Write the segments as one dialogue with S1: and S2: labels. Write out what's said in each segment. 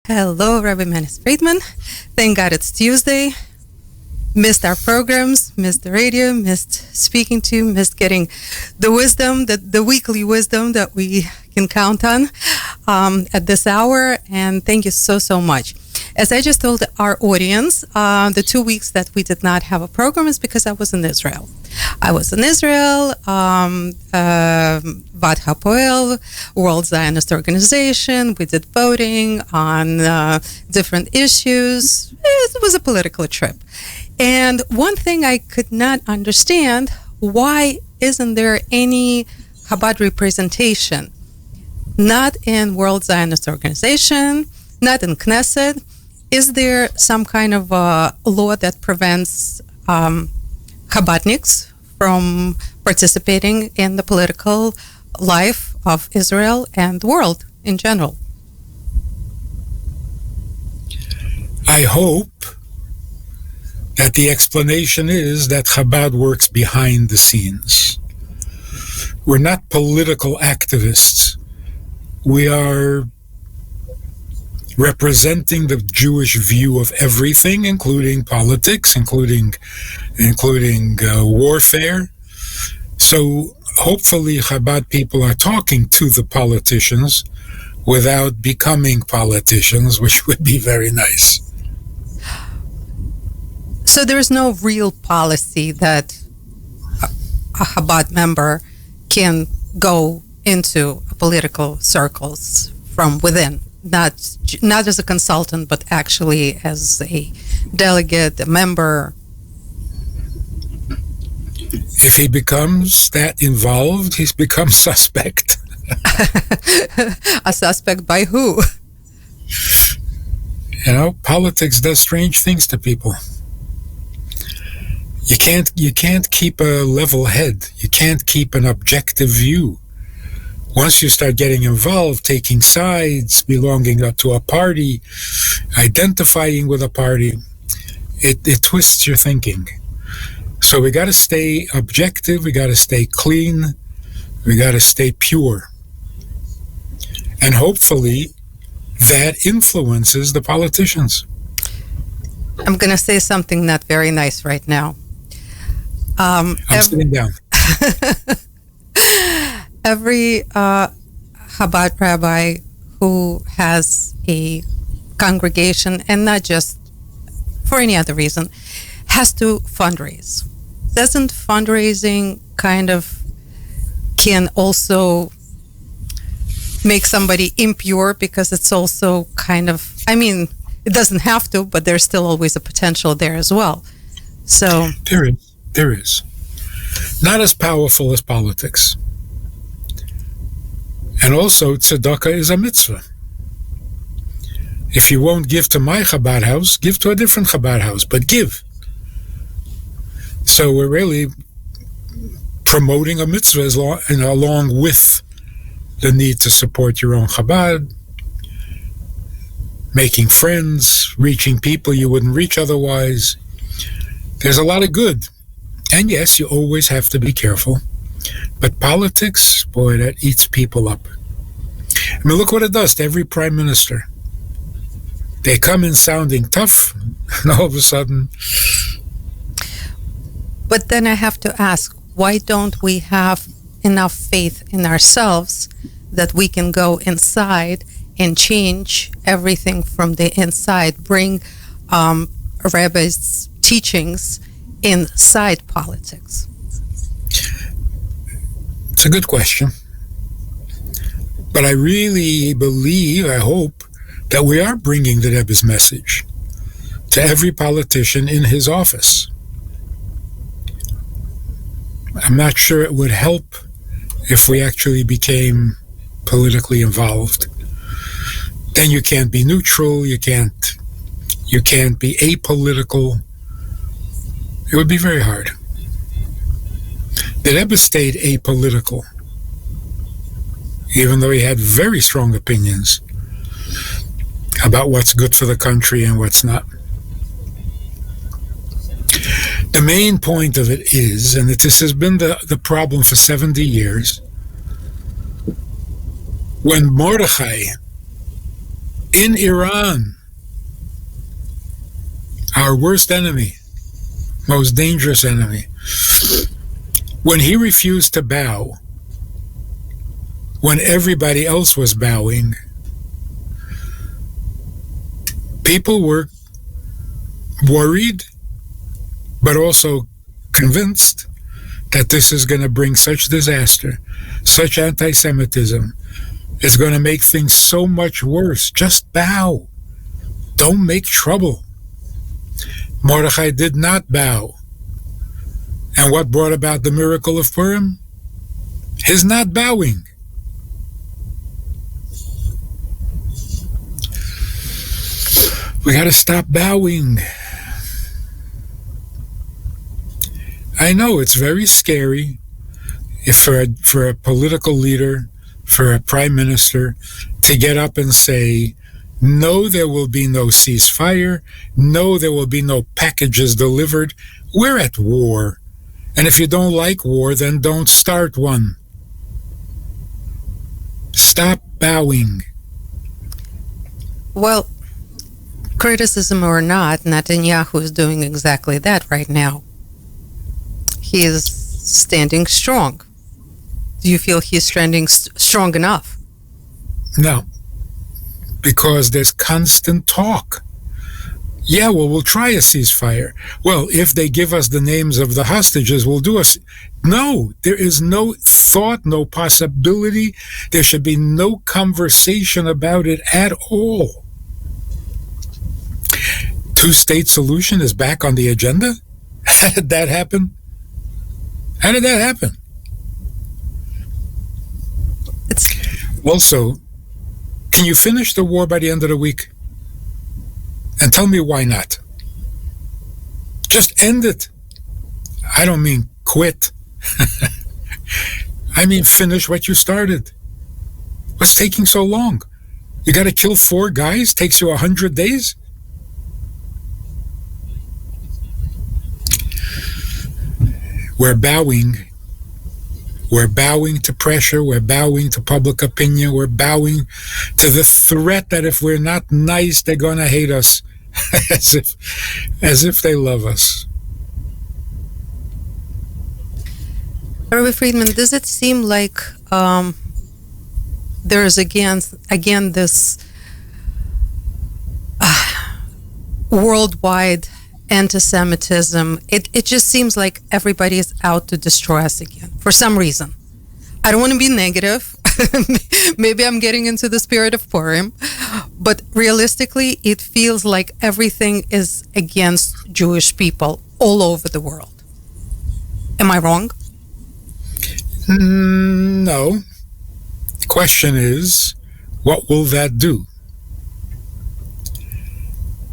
S1: Hello, Rabbi Friedman. Thank God it's Tuesday. Missed our programs, missed the radio, missed speaking to, missed getting the wisdom, the weekly wisdom that we can count on at this hour. And thank you so much. As I just told our audience, the 2 weeks that we did not have a program is because I was in Israel. I was in Israel, Vat HaPoel, World Zionist Organization. We did voting on different issues. It was a political trip. And one thing I could not understand, why isn't there any Chabad representation? Not in World Zionist Organization, not in Knesset. Is there some kind of law that prevents Chabadniks from participating in the political life of Israel and the world in general?
S2: I hope that the explanation is that Chabad works behind the scenes. We're not political activists. We are representing the Jewish view of everything, including politics, including warfare. So hopefully Chabad people are talking to the politicians without becoming politicians, which would be very nice.
S1: So there's no real policy that a Chabad member can go into political circles from within, not as a consultant, but actually as a delegate, a member.
S2: If he becomes that involved, he's become suspect.
S1: A suspect by who?
S2: You know, politics does strange things to people. You can't keep a level head. You can't keep an objective view. Once you start getting involved, taking sides, belonging to a party, identifying with a party, it twists your thinking. So we got to stay objective, we got to stay clean, we got to stay pure. And hopefully that influences the politicians.
S1: I'm going to say something not very nice right now.
S2: I'm sitting down.
S1: Every Chabad rabbi who has a congregation, and not just for any other reason, has to fundraise. Doesn't fundraising kind of can also make somebody impure, because it's also kind of, I mean, it doesn't have to, but there's still always a potential there as well. So
S2: There is. Not as powerful as politics. And also, tzedakah is a mitzvah. If you won't give to my Chabad house, give to a different Chabad house, but give. So we're really promoting a mitzvah along with the need to support your own Chabad, making friends, reaching people you wouldn't reach otherwise. There's a lot of good. And yes, you always have to be careful. But politics, boy, that eats people up. I mean, look what it does to every prime minister. They come in sounding tough, and all of a sudden...
S1: But then I have to ask, why don't we have enough faith in ourselves that we can go inside and change everything from the inside, bring Rabbi's teachings inside politics?
S2: It's a good question. But I really believe, I hope, that we are bringing the Rebbe's message to every politician in his office. I'm not sure it would help if we actually became politically involved. Then you can't be neutral, you can't be apolitical. It would be very hard. The Rebbe stayed apolitical, even though he had very strong opinions about what's good for the country and what's not. The main point of it is, and this has been the problem for 70 years, when Mordechai In Iran, our worst enemy, most dangerous enemy, when he refused to bow, when everybody else was bowing, people were worried, but also convinced that this is going to bring such disaster, such anti-Semitism. It's going to make things so much worse. Just bow. Don't make trouble. Mordechai did not bow. And what brought about the miracle of Purim? His not bowing. We got to stop bowing. I know it's very scary if for a political leader, for a prime minister, to get up and say, no, there will be no ceasefire. No, there will be no packages delivered. We're at war. And if you don't like war, then don't start one. Stop bowing.
S1: Well, criticism or not, Netanyahu is doing exactly that right now. He is standing strong. Do you feel he's standing strong enough?
S2: No, because there's constant talk. Yeah, well, we'll try a ceasefire. Well, if they give us the names of the hostages, we'll do a... No, there is no thought, no possibility. There should be no conversation about it at all. Two-state solution is back on the agenda? How did that happen? How did that happen? Also, can you finish the war by the end of the week? And tell me why not. Just end it. I don't mean quit. I mean finish what you started. What's taking so long? You got to kill 4 guys? Takes you 100 days? We're bowing. We're bowing to pressure. We're bowing to public opinion. We're bowing to the threat that if we're not nice, they're going to hate us, as if they love us.
S1: Rabbi Friedman, does it seem like there is again this worldwide antisemitism? It just seems like everybody is out to destroy us again for some reason. I don't want to be negative. Maybe I'm getting into the spirit of Purim, but realistically, it feels like everything is against Jewish people all over the world. Am I wrong?
S2: No. The question is, what will that do?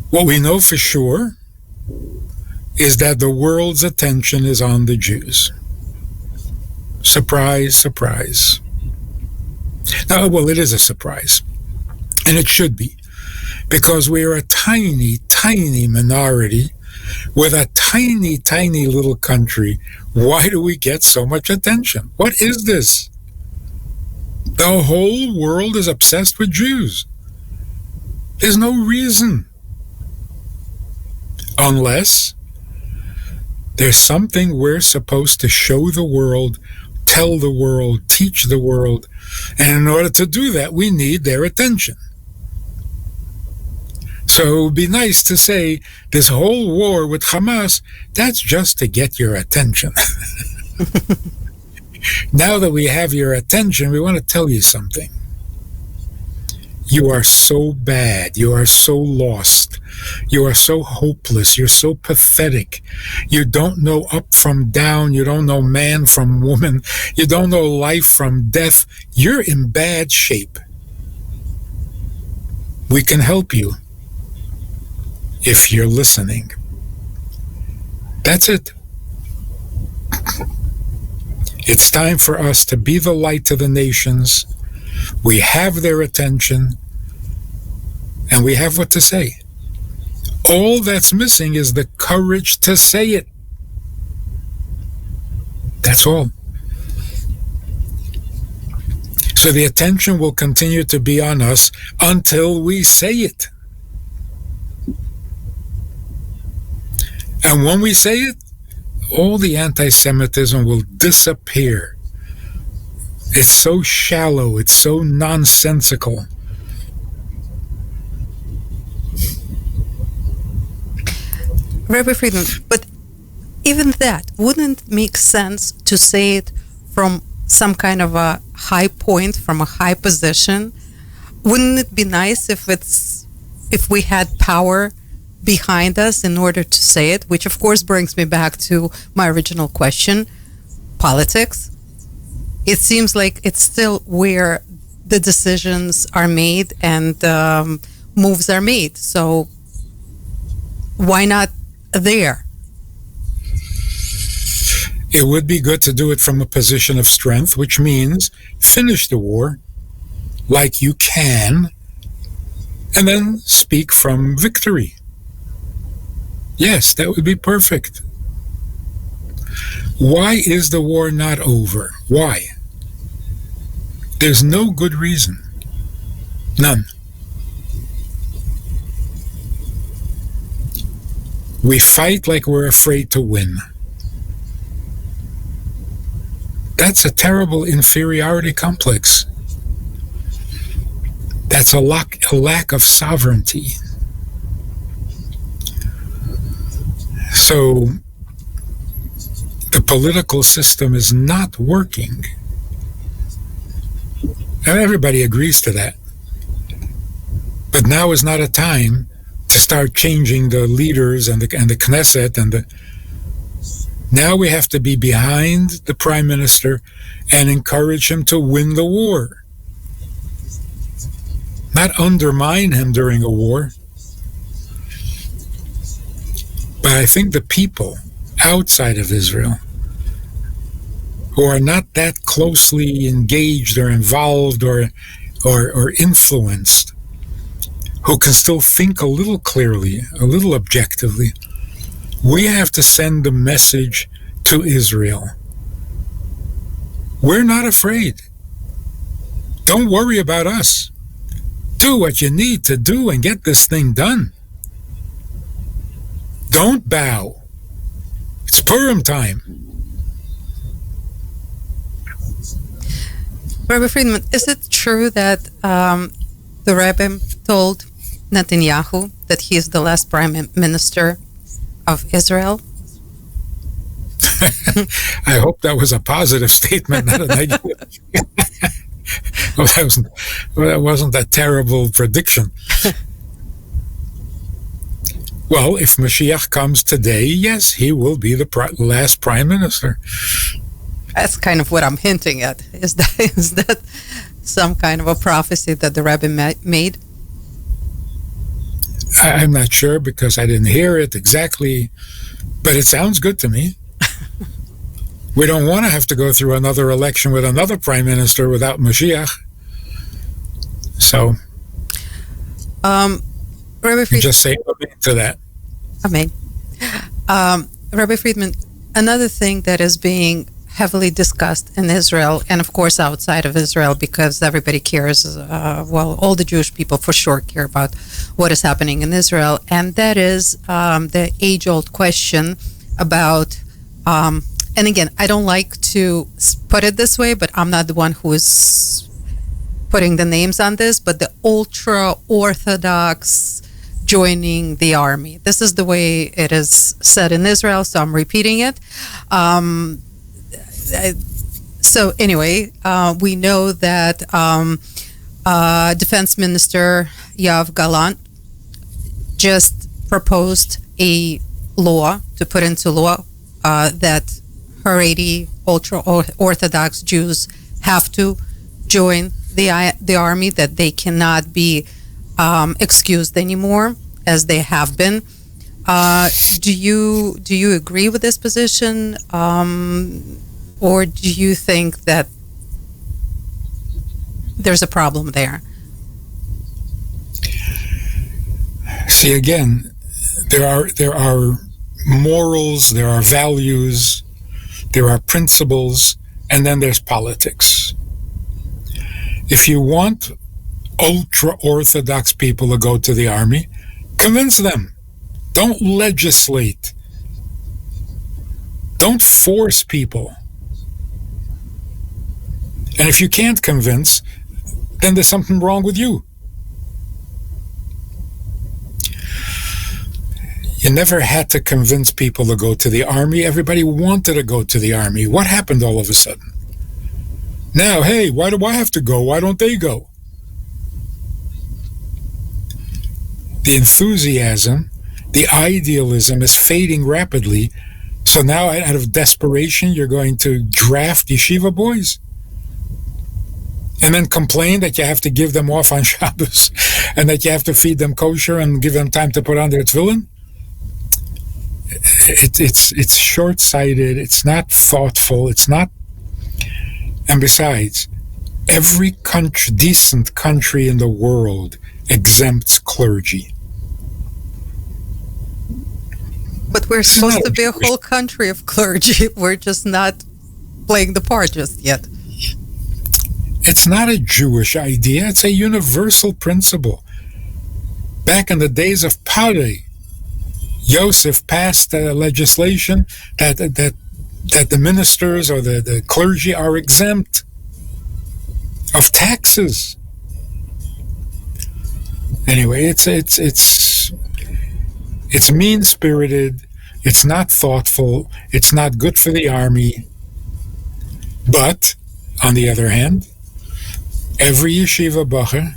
S2: What we know for sure is that the world's attention is on the Jews. Surprise, surprise. Now, well, it is a surprise, and it should be, because we are a tiny, tiny minority with a tiny, tiny little country. Why do we get so much attention? What is this? The whole world is obsessed with Jews. There's no reason. Unless there's something we're supposed to show the world, tell the world, teach the world, and in order to do that, we need their attention. So it would be nice to say this whole war with Hamas, that's just to get your attention. Now that we have your attention, we want to tell you something. You are so bad. You are so lost. You are so hopeless. You're so pathetic. You don't know up from down. You don't know man from woman. You don't know life from death. You're in bad shape. We can help you if you're listening. That's it. It's time for us to be the light to the nations. We have their attention, and we have what to say. All that's missing is the courage to say it. That's all. So the attention will continue to be on us until we say it. And when we say it, all the anti-Semitism will disappear. It's so shallow, it's so nonsensical.
S1: Rabbi Friedman, but even that, wouldn't it make sense to say it from some kind of a high point, from a high position? Wouldn't it be nice if we had power behind us in order to say it? Which of course brings me back to my original question, politics. It seems like it's still where the decisions are made and moves are made. So why not there?
S2: It would be good to do it from a position of strength, which means finish the war like you can, and then speak from victory. Yes, that would be perfect. Why is the war not over? Why? There's no good reason. None. We fight like we're afraid to win. That's a terrible inferiority complex. That's a lack of sovereignty. So the political system is not working. And everybody agrees to that. But now is not a time to start changing the leaders and the Knesset Now we have to be behind the prime minister and encourage him to win the war. Not undermine him during a war. But I think the people outside of Israel who are not that closely engaged or involved or influenced, who can still think a little clearly, a little objectively, we have to send the message to Israel. We're not afraid. Don't worry about us. Do what you need to do and get this thing done. Don't bow. It's Purim time.
S1: Rabbi Friedman, is it true that the Rabbi told Netanyahu that he is the last prime minister of Israel?
S2: I hope that was a positive statement, not a negative. That wasn't a terrible prediction. Well, if Mashiach comes today, yes, he will be the last prime minister.
S1: That's kind of what I'm hinting at. Is that some kind of a prophecy that the Rabbi made?
S2: I'm not sure because I didn't hear it exactly, but it sounds good to me. We don't want to have to go through another election with another prime minister without Mashiach. So,
S1: Rabbi Friedman,
S2: just say amen to that.
S1: Amen. Rabbi Friedman, another thing that is being heavily discussed in Israel, and of course outside of Israel, because everybody cares, all the Jewish people for sure care about what is happening in Israel, and that is the age-old question about, and again, I don't like to put it this way, but I'm not the one who is putting the names on this, but the ultra-Orthodox joining the army. This is the way it is said in Israel, so I'm repeating it. So anyway, we know that Defense Minister Yoav Gallant just proposed a law to put into law that Haredi ultra-Orthodox Jews have to join the army, that they cannot be excused anymore as they have been. Do you agree with this position? Or do you think that there's a problem there?
S2: See, again, there are morals, there are values, there are principles, and then there's politics. If you want ultra-Orthodox people to go to the army, convince them. Don't legislate. Don't force people. And if you can't convince, then there's something wrong with you. You never had to convince people to go to the army. Everybody wanted to go to the army. What happened all of a sudden? Now, hey, why do I have to go? Why don't they go? The enthusiasm, the idealism is fading rapidly. So now, out of desperation, you're going to draft yeshiva boys? And then complain that you have to give them off on Shabbos and that you have to feed them kosher and give them time to put on their tefillin? It's short-sighted. It's not thoughtful. It's not. And besides, every decent country in the world exempts clergy.
S1: But we're supposed to be a whole country of clergy. We're just not playing the part just yet.
S2: It's not a Jewish idea. It's a universal principle. Back in the days of Pari, Yosef passed legislation that the ministers or the clergy are exempt of taxes. Anyway, it's mean-spirited. It's not thoughtful. It's not good for the army. But on the other hand, every yeshiva bacher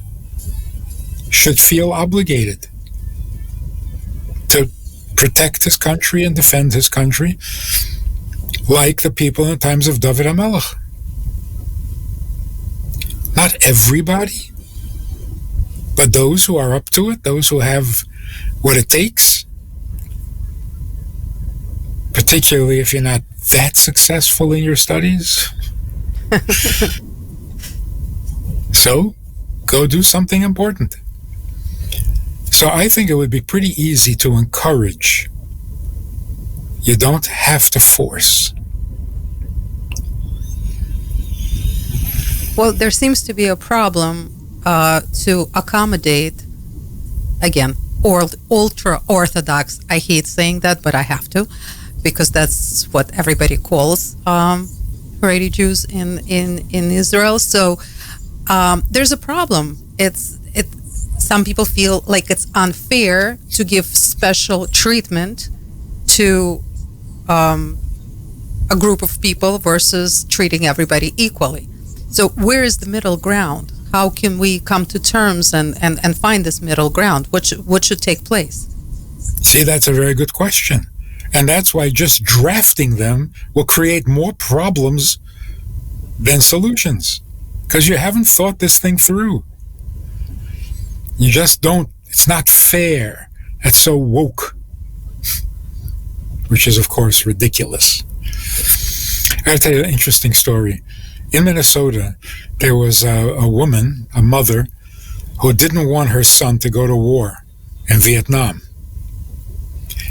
S2: should feel obligated to protect his country and defend his country, like the people in the times of David HaMelech. Not everybody, but those who are up to it, those who have what it takes, particularly if you're not that successful in your studies. So, go do something important. So I think it would be pretty easy to encourage. You don't have to force.
S1: Well, there seems to be a problem to accommodate, again, ultra-Orthodox. I hate saying that, but I have to, because that's what everybody calls Haredi Jews in Israel. So there's a problem. Some people feel like it's unfair to give special treatment to a group of people versus treating everybody equally. So where is the middle ground? How can we come to terms and find this middle ground? What should take place?
S2: See, that's a very good question. And that's why just drafting them will create more problems than solutions. Because you haven't thought this thing through. You just don't. It's not fair. That's so woke. Which is, of course, ridiculous. I have to tell you an interesting story. In Minnesota, there was a woman, a mother, who didn't want her son to go to war in Vietnam.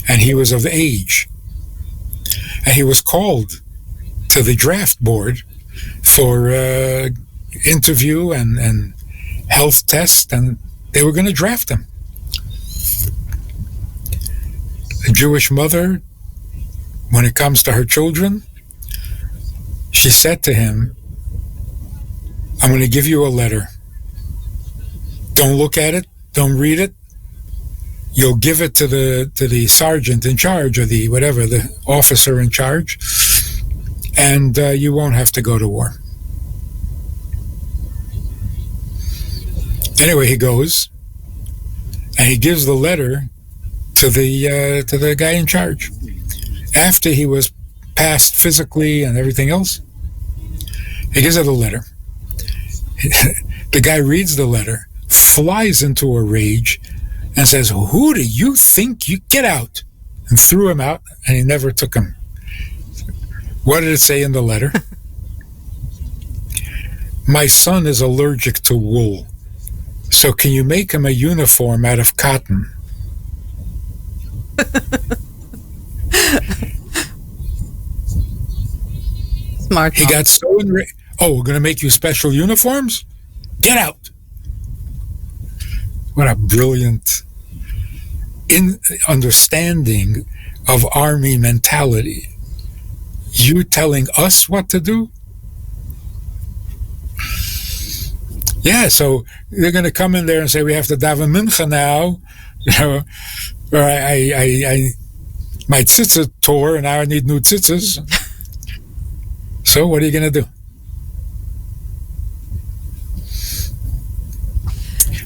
S2: And he was of age. And he was called to the draft board for interview and health test, and they were going to draft him. A Jewish mother, when it comes to her children, she said to him, I'm going to give you a letter. Don't look at it. Don't read it. You'll give it to the sergeant in charge, or the officer in charge, and you won't have to go to war. Anyway, he goes, and he gives the letter to the guy in charge. After he was passed physically and everything else, he gives her the letter. The guy reads the letter, flies into a rage, and says, "Who do you think you get out?" And threw him out, and he never took him. What did it say in the letter? My son is allergic to wool, so can you make him a uniform out of cotton?
S1: Smart.
S2: He got so enraged. Oh, we're going to make you special uniforms? Get out. What a brilliant understanding of army mentality. You telling us what to do? Yeah, so they're going to come in there and say, we have to daven mincha now. You know, or my tzitzit tore and now I need new tzitzis. So what are you going to do?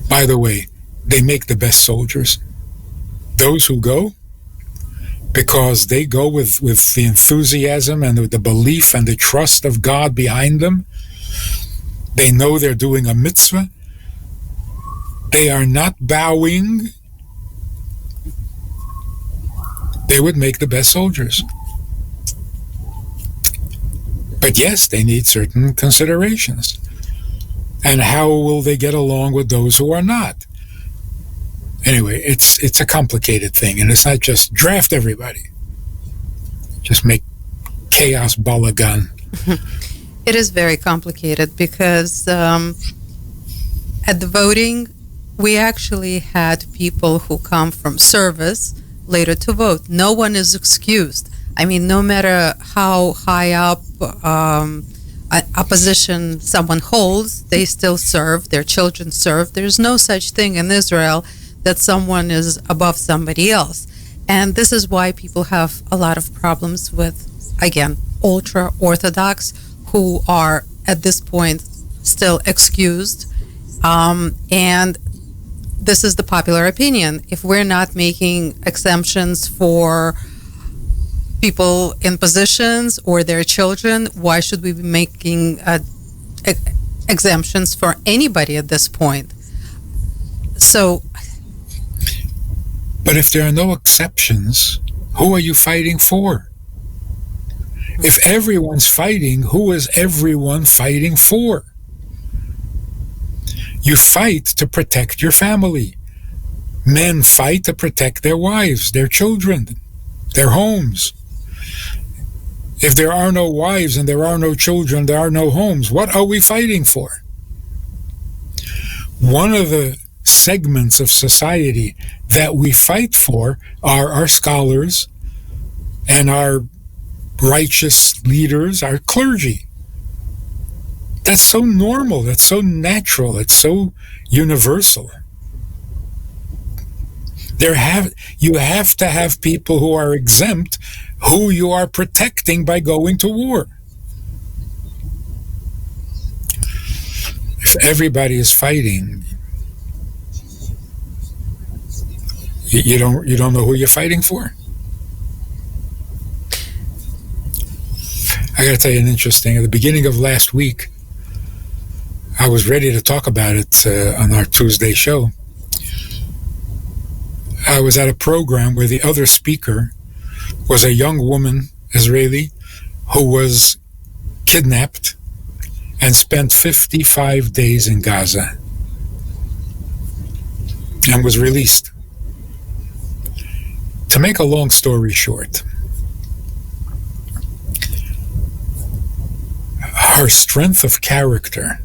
S2: By the way, they make the best soldiers. Those who go, because they go with the enthusiasm and the belief and the trust of God behind them. They know they're doing a mitzvah. They are not bowing. They would make the best soldiers. But yes, they need certain considerations. And how will they get along with those who are not? Anyway, it's a complicated thing, and it's not just draft everybody. Just make chaos balagan.
S1: It is very complicated because at the voting, we actually had people who come from service later to vote. No one is excused. I mean, no matter how high up a position someone holds, they still serve, their children serve. There's no such thing in Israel that someone is above somebody else. And this is why people have a lot of problems with, again, ultra-Orthodox who are at this point still excused. And this is the popular opinion. If we're not making exemptions for people in positions or their children, why should we be making exemptions for anybody at this point? So,
S2: but if there are no exceptions, who are you fighting for? If everyone's fighting, who is everyone fighting for? You fight to protect your family. Men fight to protect their wives, their children, their homes. If there are no wives and there are no children, there are no homes, what are we fighting for? One of the segments of society that we fight for are our scholars and our righteous leaders, our clergy. That's so normal, that's so natural, it's so universal. You have to have people who are exempt, who you are protecting by going to war. If everybody is fighting, you don't know who you're fighting for. I got to tell you an interesting. At the beginning of last week, I was ready to talk about it on our Tuesday show. I was at a program where the other speaker was a young woman, Israeli, who was kidnapped and spent 55 days in Gaza and was released. To make a long story short, her strength of character,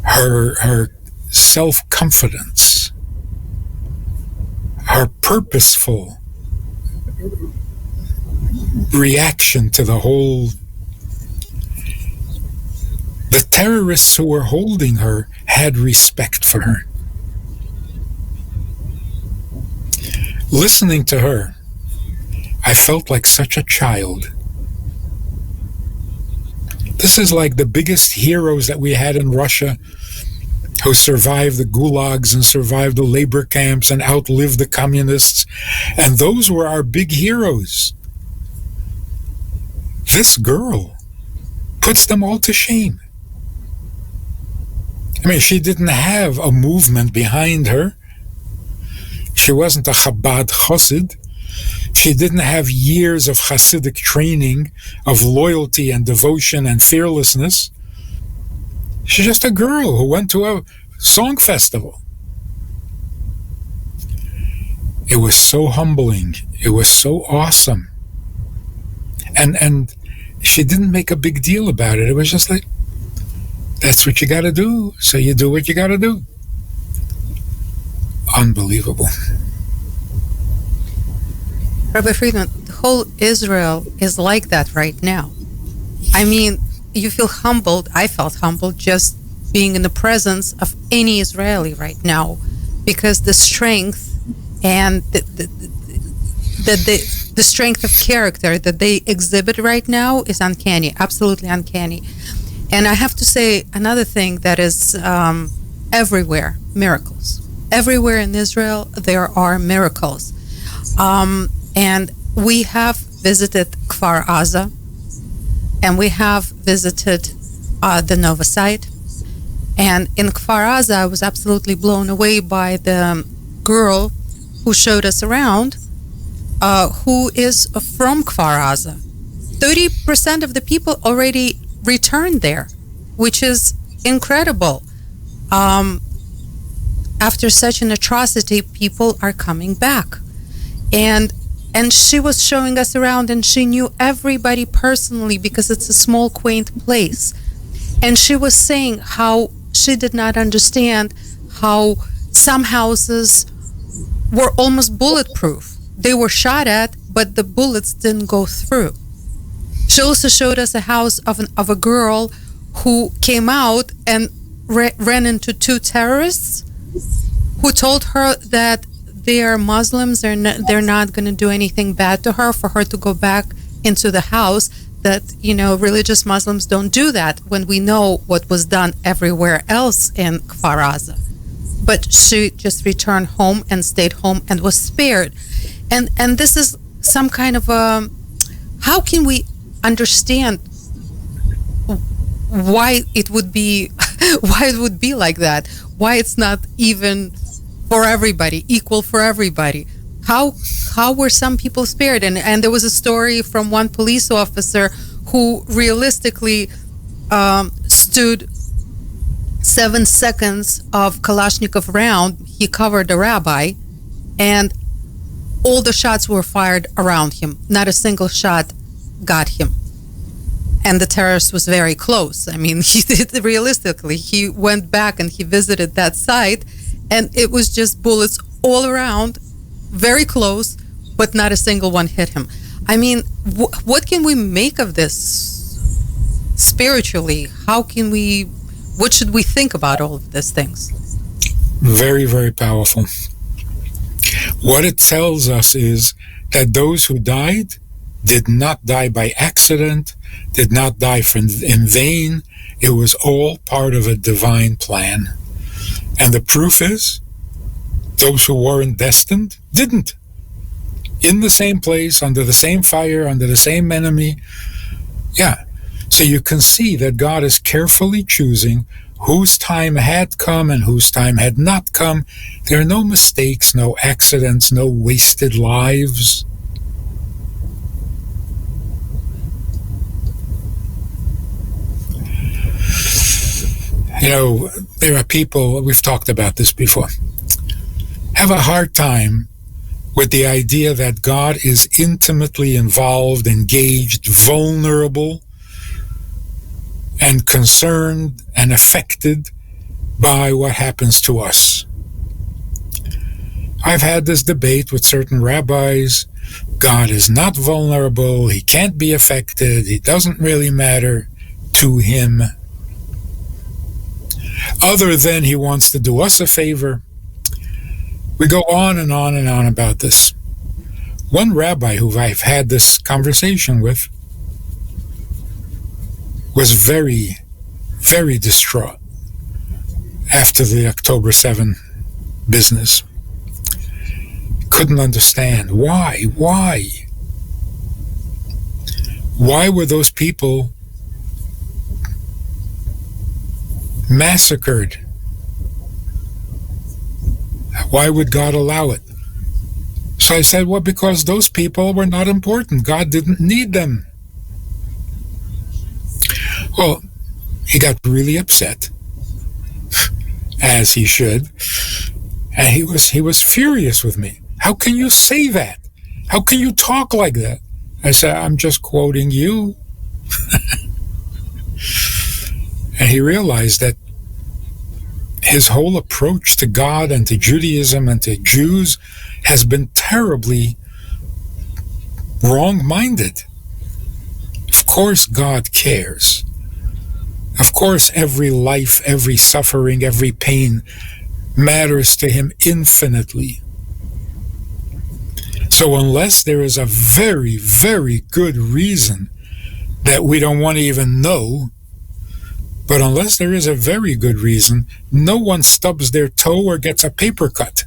S2: her self-confidence, her purposeful reaction to the whole... The terrorists who were holding her had respect for her. Listening to her, I felt like such a child. This is like the biggest heroes that we had in Russia, who survived the gulags and survived the labor camps and outlived the communists. And those were our big heroes. This girl puts them all to shame. I mean, she didn't have a movement behind her. She wasn't a Chabad chassid. She didn't have years of Hasidic training, of loyalty and devotion and fearlessness. She's just a girl who went to a song festival. It was so humbling. It was so awesome. And she didn't make a big deal about it. It was just like, That's what you got to do. So you do what you got to do. Unbelievable.
S1: Rabbi Friedman, the whole Israel is like that right now. I mean, you feel humbled. I felt humbled just being in the presence of any Israeli right now, because the strength and the strength of character that they exhibit right now is uncanny, absolutely uncanny. And I have to say another thing that is everywhere, miracles. Everywhere in Israel, there are miracles. And we have visited Kfar Aza, and we have visited the Nova site. And in Kfar Aza, I was absolutely blown away by the girl who showed us around, who is from Kfar Aza. 30% of the people already returned there, which is incredible. After such an atrocity, people are coming back. And she was showing us around, and she knew everybody personally because it's a small, quaint place. And she was saying how she did not understand how some houses were almost bulletproof. They were shot at, but the bullets didn't go through. She also showed us a house of a girl who came out and ran into two terrorists who told her that they are Muslims, they're not going to do anything bad to her, for her to go back into the house, that, you know, religious Muslims don't do that, when we know what was done everywhere else in Kfar Aza. But she just returned home and stayed home and was spared. And this is some kind of how can we understand why it would be like that? Why it's not even for everybody, equal for everybody? How were some people spared? And there was a story from one police officer who realistically stood 7 seconds of Kalashnikov round. He covered a rabbi, and all the shots were fired around him. Not a single shot got him. And the terrorist was very close. I mean, he did realistically. He went back and he visited that site, and it was just bullets all around, very close, but not a single one hit him. I mean, what can we make of this spiritually? What should we think about all of these things?
S2: Very, very powerful. What it tells us is that those who died did not die by accident, did not die in vain. It was all part of a divine plan. And the proof is, those who weren't destined didn't. In the same place, under the same fire, under the same enemy. Yeah. So you can see that God is carefully choosing whose time had come and whose time had not come. There are no mistakes, no accidents, no wasted lives. You know, there are people, we've talked about this before, have a hard time with the idea that God is intimately involved, engaged, vulnerable, and concerned and affected by what happens to us. I've had this debate with certain rabbis. God is not vulnerable. He can't be affected. It doesn't really matter to him. Other than he wants to do us a favor. We go on and on and on about this. One rabbi who I've had this conversation with was very, very distraught after the October 7 business. Couldn't understand. Why? Why were those people massacred? Why would God allow it? So I said, well, because those people were not important. God didn't need them. Well, he got really upset, as he should, and he was furious with me. How can you say that? How can you talk like that? I said, I'm just quoting you. And he realized that his whole approach to God and to Judaism and to Jews has been terribly wrong-minded. Of course God cares. Of course every life, every suffering, every pain matters to him infinitely. So unless there is a very, very good reason that we don't want to even know, but unless there is a very good reason, no one stubs their toe or gets a paper cut.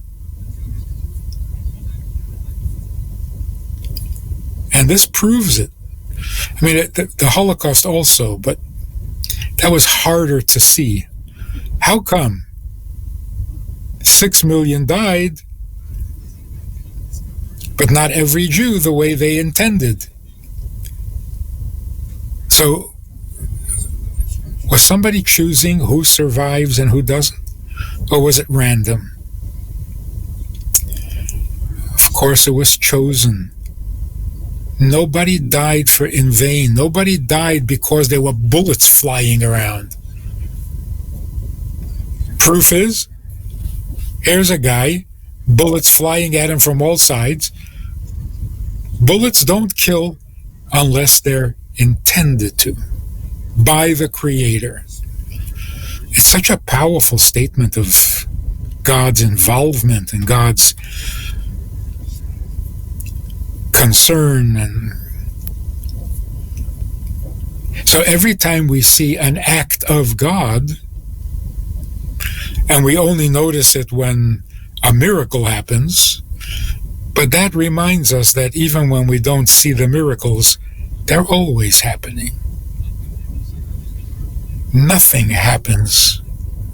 S2: And this proves it. I mean, the Holocaust also, but that was harder to see. How come 6 million died, but not every Jew the way they intended? So, was somebody choosing who survives and who doesn't? Or was it random? Of course it was chosen. Nobody died in vain. Nobody died because there were bullets flying around. Proof is, here's a guy, bullets flying at him from all sides. Bullets don't kill unless they're intended to, by the Creator. It's such a powerful statement of God's involvement and God's concern. And so every time we see an act of God, and we only notice it when a miracle happens, but that reminds us that even when we don't see the miracles, they're always happening. Nothing happens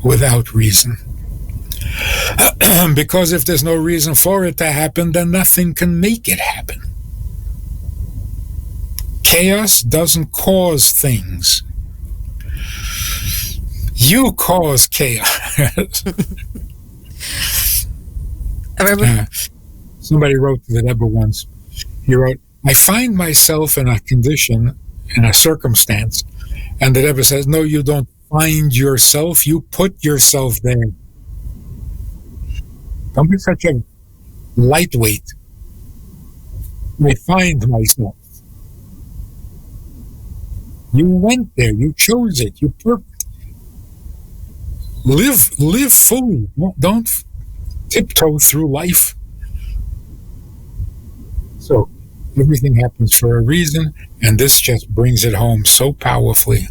S2: without reason. Because if there's no reason for it to happen, then nothing can make it happen. Chaos doesn't cause things. You cause chaos. Somebody wrote to the Rebbe once. He wrote, I find myself in a condition, in a circumstance, and the Rebbe says, no, you don't find yourself, you put yourself there. Don't be such a lightweight. I find myself. You went there, you chose it, live fully. Don't tiptoe through life. So everything happens for a reason, and this just brings it home so powerfully.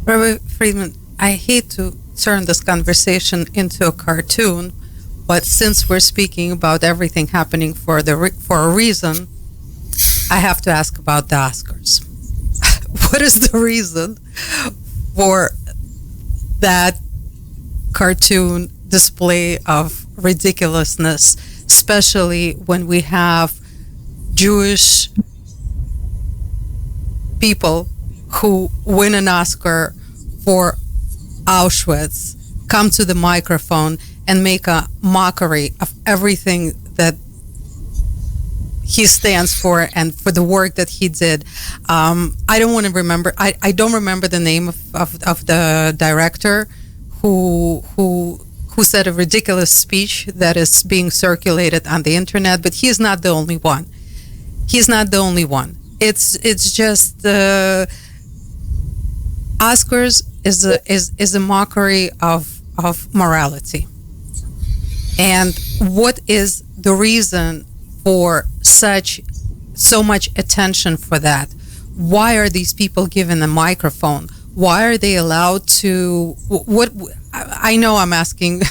S1: Rabbi Friedman, I hate to turn this conversation into a cartoon, but since we're speaking about everything happening for a reason, I have to ask about the Oscars. What is the reason for that cartoon display of ridiculousness, especially when we have Jewish people who win an Oscar for Auschwitz come to the microphone and make a mockery of everything that he stands for and for the work that he did. I don't want to remember. I don't remember the name of the director who said a ridiculous speech that is being circulated on the internet. But he is not the only one. He's not the only one. It's just Oscars is a mockery of morality. And what is the reason for so much attention for that? Why are these people given a microphone? Why are they allowed to? What I know, I'm asking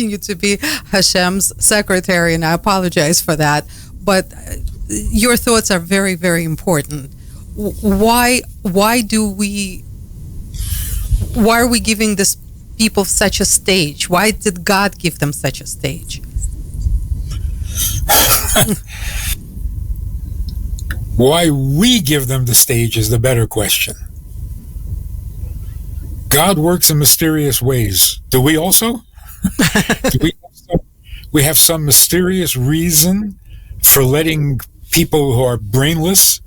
S1: you to be Hashem's secretary, and I apologize for that. But your thoughts are very, very important. Why are we giving these people such a stage? Why did God give them such a stage?
S2: Why we give them the stage is the better question. God works in mysterious ways. Do we also? Do we have some mysterious reason for letting people who are brainless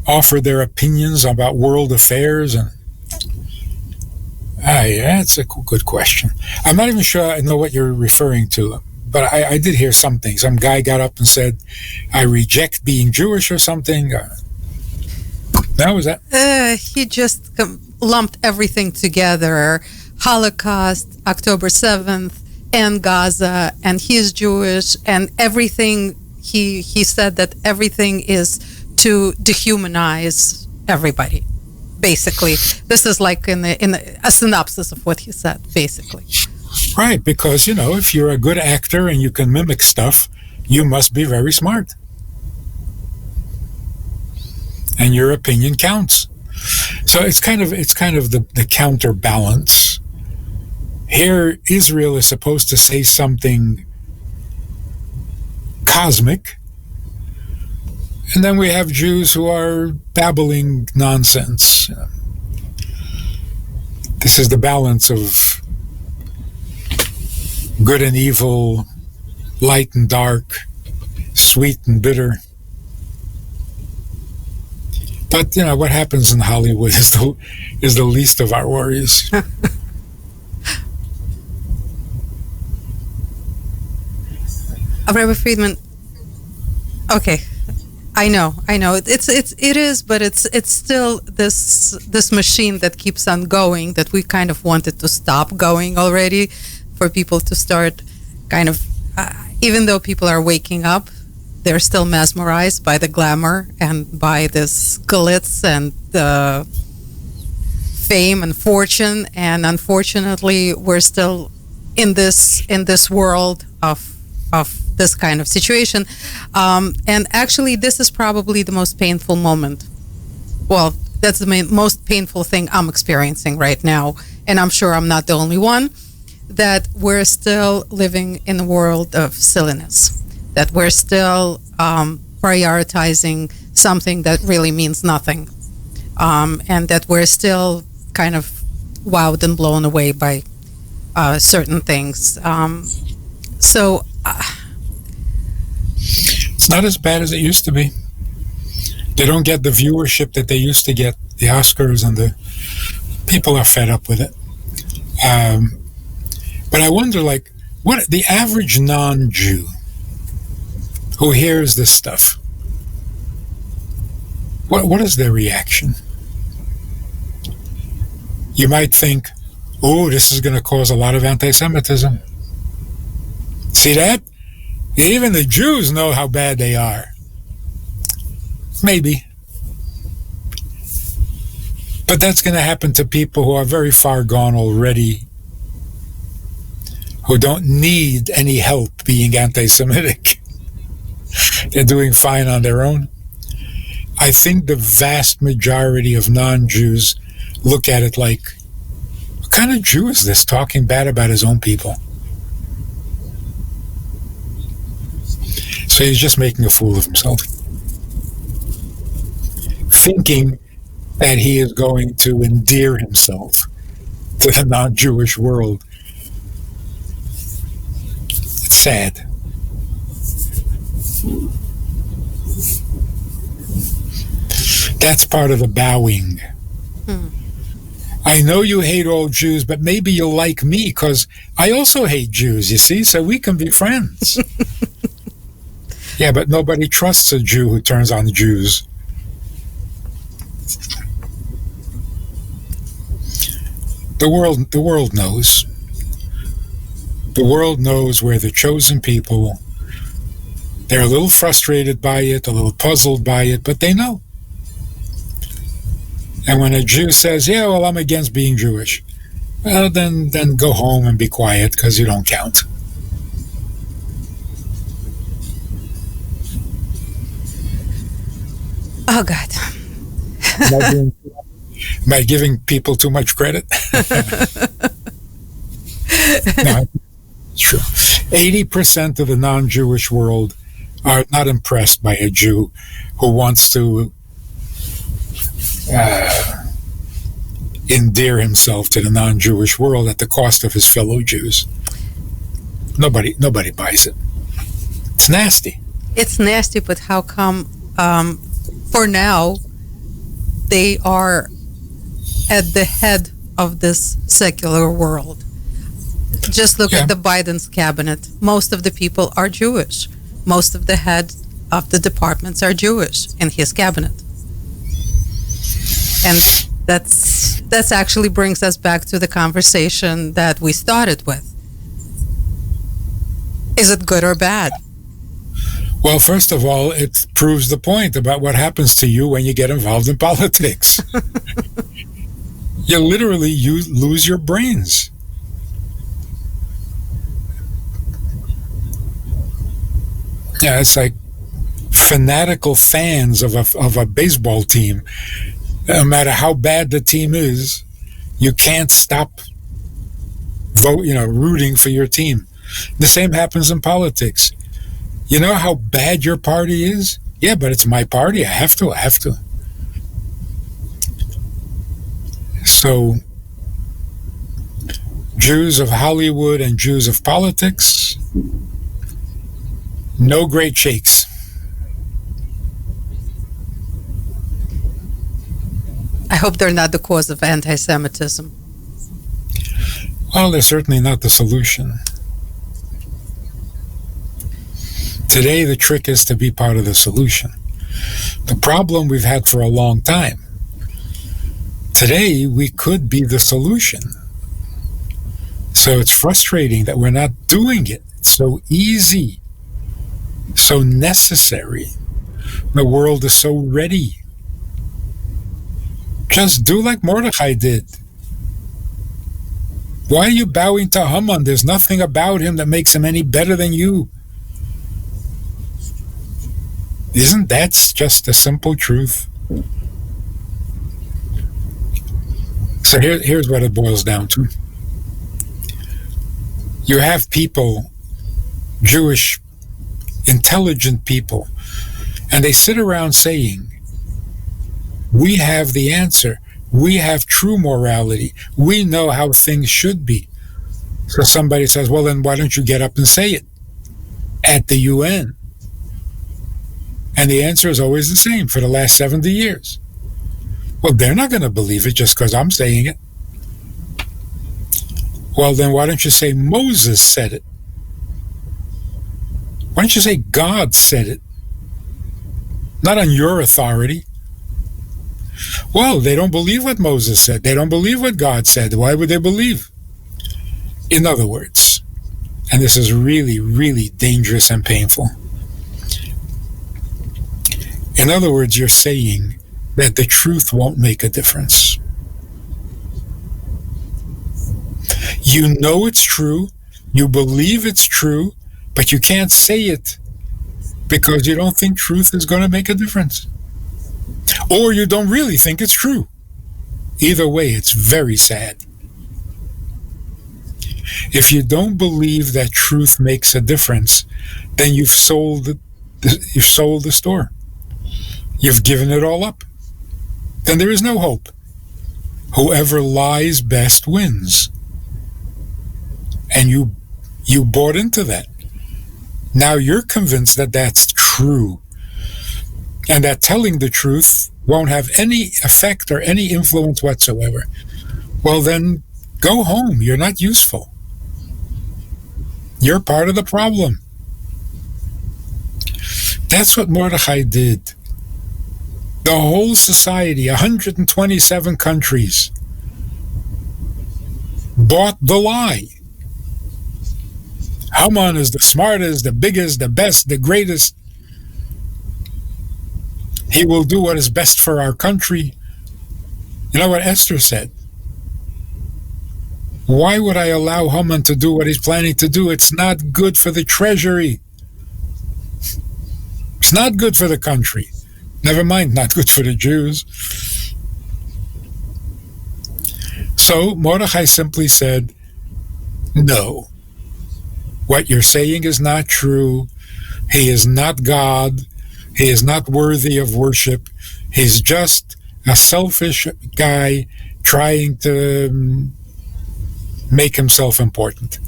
S2: offer their opinions about world affairs? And that's a good question. I'm not even sure I know what you're referring to, but I did hear something. Some guy got up and said, I reject being Jewish or something. That was that?
S1: He just lumped everything together. Holocaust, October 7th, and Gaza, and he is Jewish, and everything. He said that everything is to dehumanize everybody. Basically, this is like in a synopsis of what he said. Basically,
S2: right? Because if you're a good actor and you can mimic stuff, you must be very smart, and your opinion counts. So it's kind of the counterbalance. Here, Israel is supposed to say something cosmic, and then we have Jews who are babbling nonsense. This is the balance of good and evil, light and dark, sweet and bitter. But what happens in Hollywood is the least of our worries.
S1: Rabbi Friedman. Okay, I know. It is, but it's still this machine that keeps on going, that we kind of wanted to stop going already, for people to start kind of, even though people are waking up, they're still mesmerized by the glamour and by this glitz and the fame and fortune, and unfortunately, we're still in this world of this kind of situation. And actually, this is probably the most painful moment. Well, that's the most painful thing I'm experiencing right now. And I'm sure I'm not the only one, that we're still living in a world of silliness, that we're still prioritizing something that really means nothing. And that we're still kind of wowed and blown away by certain things. So
S2: it's not as bad as it used to be. They don't get the viewership that they used to get, the Oscars, and the people are fed up with it. But I wonder, what the average non-Jew who hears this stuff, what is their reaction? You might think, oh, this is going to cause a lot of antisemitism. See that? Even the Jews know how bad they are. Maybe. But that's going to happen to people who are very far gone already, who don't need any help being anti-Semitic. They're doing fine on their own. I think the vast majority of non-Jews look at it like, what kind of Jew is this talking bad about his own people? So he's just making a fool of himself, thinking that he is going to endear himself to the non-Jewish world. It's sad. That's part of the bowing. I know you hate all Jews, but maybe you'll like me because I also hate Jews, you see, so we can be friends. Yeah, but nobody trusts a Jew who turns on Jews. The world knows. The world knows we're the chosen people. They're a little frustrated by it, a little puzzled by it, but they know. And when a Jew says, yeah, well, I'm against being Jewish, well, then go home and be quiet because you don't count.
S1: Oh, God.
S2: Am I giving people too much credit? No, it's true. 80% of the non-Jewish world are not impressed by a Jew who wants to endear himself to the non-Jewish world at the cost of his fellow Jews. Nobody buys it. It's nasty.
S1: It's nasty, but how come, for now, they are at the head of this secular world. Just look at the Biden's cabinet. Most of the people are Jewish. Most of the heads of the departments are Jewish in his cabinet. And that's actually brings us back to the conversation that we started with. Is it good or bad?
S2: Well, first of all, it proves the point about what happens to you when you get involved in politics. You literally lose your brains. Yeah, it's like fanatical fans of a baseball team. No matter how bad the team is, you can't stop rooting for your team. The same happens in politics. You know how bad your party is? Yeah, but it's my party. I have to. So, Jews of Hollywood and Jews of politics, no great shakes.
S1: I hope they're not the cause of antisemitism.
S2: Well, they're certainly not the solution. Today, the trick is to be part of the solution. The problem we've had for a long time. Today, we could be the solution. So it's frustrating that we're not doing it. It's so easy, so necessary. The world is so ready. Just do like Mordechai did. Why are you bowing to Haman? There's nothing about him that makes him any better than you. Isn't that just a simple truth? So here's what it boils down to. You have people, Jewish, intelligent people, and they sit around saying, we have the answer. We have true morality. We know how things should be. So somebody says, well, then why don't you get up and say it at the UN? And the answer is always the same for the last 70 years. Well, they're not going to believe it just because I'm saying it. Well, then why don't you say Moses said it? Why don't you say God said it? Not on your authority. Well, they don't believe what Moses said. They don't believe what God said. Why would they believe? In other words, and this is really, really dangerous and painful. In other words, you're saying that the truth won't make a difference. You know it's true, you believe it's true, but you can't say it because you don't think truth is going to make a difference. Or you don't really think it's true. Either way, it's very sad. If you don't believe that truth makes a difference, then you've sold the store. You've given it all up. Then there is no hope. Whoever lies best wins. And you bought into that. Now you're convinced that that's true. And that telling the truth won't have any effect or any influence whatsoever. Well, then go home. You're not useful. You're part of the problem. That's what Mordechai did. The whole society, 127 countries, bought the lie. Haman is the smartest, the biggest, the best, the greatest. He will do what is best for our country. You know what Esther said? Why would I allow Haman to do what he's planning to do? It's not good for the treasury. It's not good for the country. Never mind, not good for the Jews. So Mordechai simply said, no. What you're saying is not true. He is not God. He is not worthy of worship. He's just a selfish guy trying to make himself important.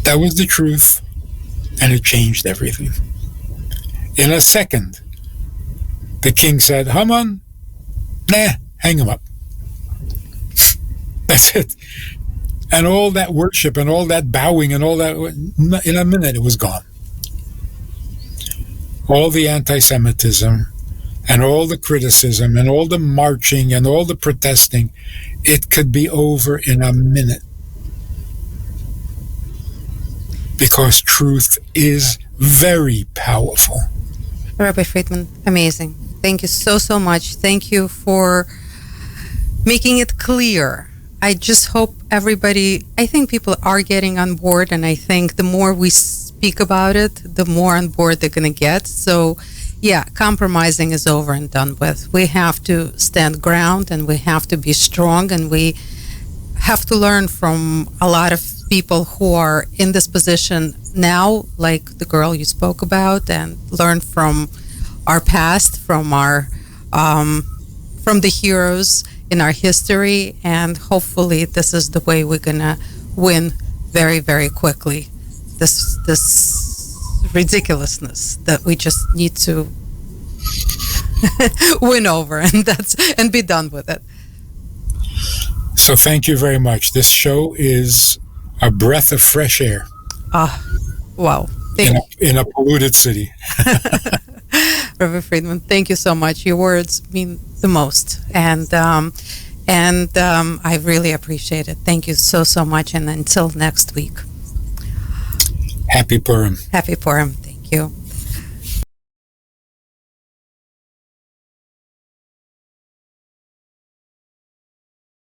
S2: That was the truth, and it changed everything. In a second, The king said, Haman, nah, hang him up. That's it. And all that worship and all that bowing and all that, in a minute it was gone. All the anti-Semitism and all the criticism and all the marching and all the protesting, it could be over in a minute. Because truth is very powerful.
S1: Rabbi Friedman, amazing. Thank you so much. Thank you for making it clear. I just hope everybody, I think people are getting on board, and I think the more we speak about it, the more on board they're going to get. So, yeah, compromising is over and done with. We have to stand ground, and we have to be strong, and we have to learn from a lot of people who are in this position now, like the girl you spoke about, and learn from our past, from our from the heroes in our history, and hopefully this is the way we're gonna win very, very quickly this ridiculousness that we just need to win over, and be done with it.
S2: So thank you very much. This show is a breath of fresh air.
S1: Wow.
S2: In a polluted city.
S1: Rabbi Friedman, thank you so much. Your words mean the most, and I really appreciate it. Thank you so much, and until next week.
S2: Happy Purim.
S1: Happy Purim. Thank you.